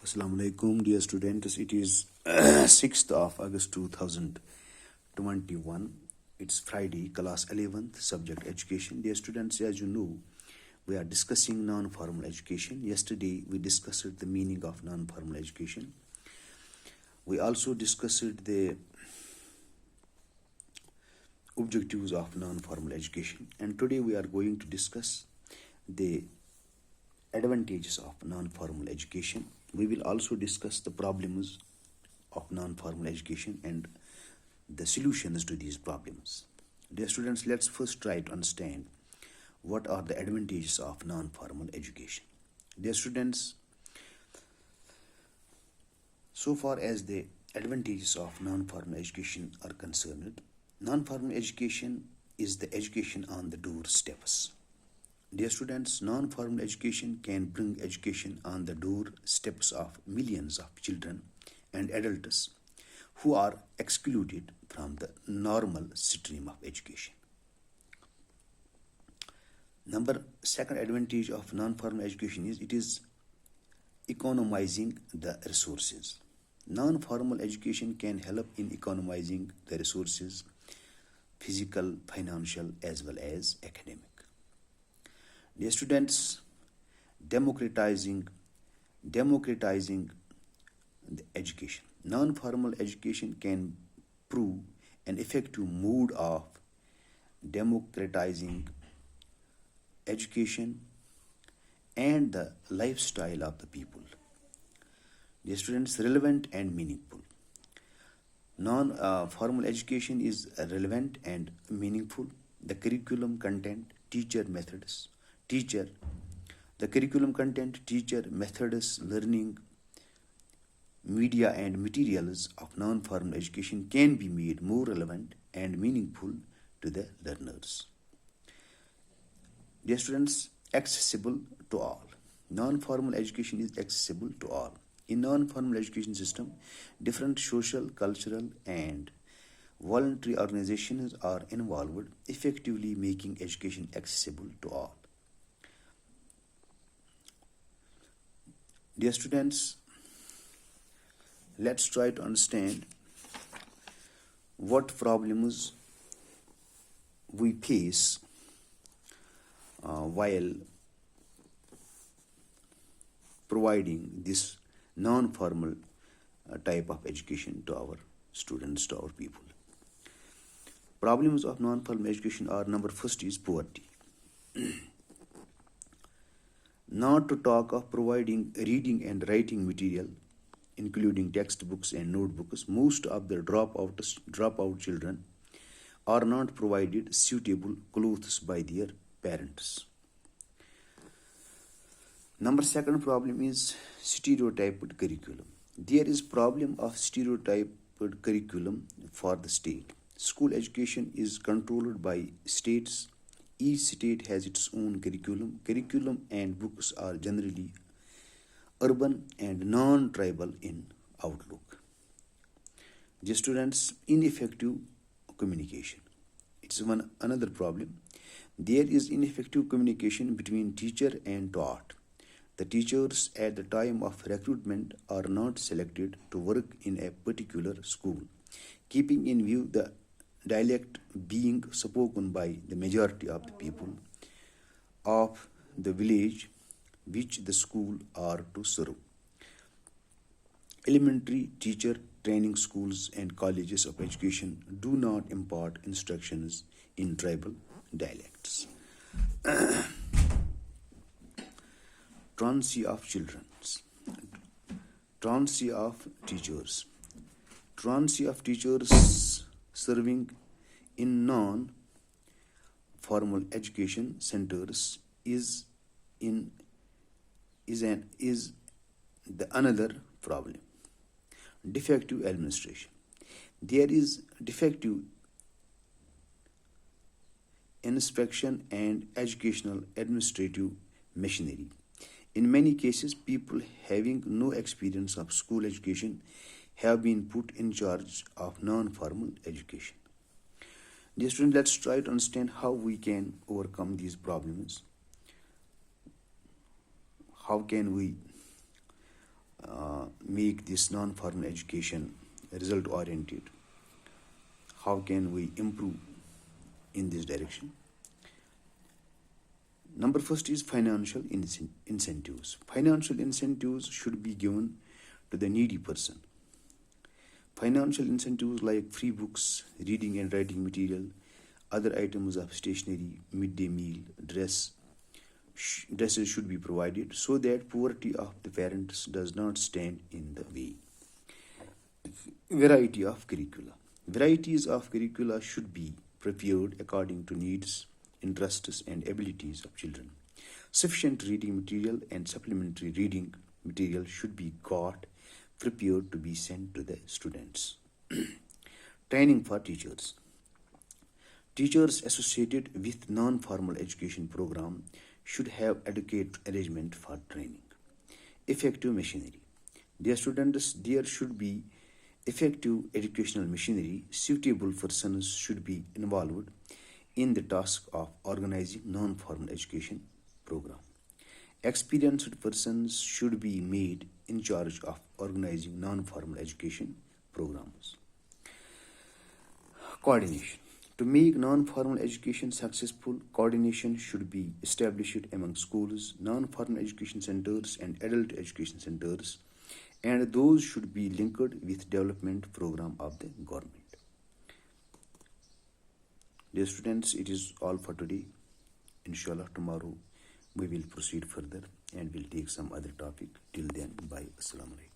Assalamu alaikum, dear students. It is 6th of August 2021. It's Friday, class 11th, subject education. Dear students, as you know, we are discussing non-formal education. Yesterday, we discussed the meaning of non-formal education. We also discussed the objectives of non-formal education. And today, we are going to discuss the advantages of non-formal education. We will also discuss the problems of non-formal education and the solutions to these problems. Dear students, let's first try to understand what are the advantages of non-formal education. Dear students, so far as the advantages of non-formal education are concerned, non-formal education is the education on the doorsteps. Dear students, non-formal education can bring education on the doorsteps of millions of children and adults who are excluded from the normal stream of education. Second advantage of non-formal education is it is economizing the resources. Non-formal education can help in economizing the resources, physical, financial, as well as academic. Dear students, democratizing the education. Non-formal education can prove an effective mode of democratizing education and the lifestyle of the people. Dear students, relevant and meaningful. Non-formal education is relevant and meaningful. The curriculum content, teacher methods, learning, media and materials of non-formal education can be made more relevant and meaningful to the learners. Dear students, accessible to all. Non-formal education is accessible to all. In non-formal education system, different social, cultural and voluntary organizations are involved, effectively making education accessible to all. Dear students, let's try to understand what problems we face while providing this non-formal type of education to our students, to our people. Problems of non-formal education are first is poverty. Not to talk of providing reading and writing material, including textbooks and notebooks, most of the dropout children are not provided suitable clothes by their parents. Second problem is stereotyped curriculum. There is problem of stereotyped curriculum for the state. School education is controlled by states. Each state has its own curriculum. Curriculum and books are generally urban and non-tribal in outlook. Dear students, ineffective communication. It's another problem. There is ineffective communication between teacher and taught. The teachers at the time of recruitment are not selected to work in a particular school, keeping in view the dialect being spoken by the majority of the people of the village which the school are to serve. Elementary teacher training schools and colleges of education do not impart instructions in tribal dialects. Truancy of children. Truancy of teachers. Truancy of teachers serving in non-formal education centers is another problem. Defective administration. There is defective inspection and educational administrative machinery. In many cases, people having no experience of school education have been put in charge of non-formal education. Dear students, let's try to understand how we can overcome these problems. How can we make this non-formal education result oriented? How can we improve in this direction? Number first is financial incentives. Financial incentives should be given to the needy person. Financial incentives like free books, reading and writing material, other items of stationery, midday meal, dresses should be provided so that poverty of the parents does not stand in the way. Variety of curricula. Varieties of curricula should be prepared according to needs, interests, and abilities of children. Sufficient reading material and supplementary reading material should be prepared to be sent to the students. Training for teachers. Teachers associated with non-formal education program should have adequate arrangement for training. Effective machinery. There should be effective educational machinery. Suitable persons should be involved in the task of organizing non-formal education program. Experienced persons should be made in charge of organizing non-formal education programs. Coordination. To make non-formal education successful, coordination should be established among schools, non-formal education centers, and adult education centers, and those should be linked with development program of the government. Dear students, it is all for today. Inshallah, tomorrow we will proceed further and we'll take some other topic. Till then, bye. Assalamu alaikum.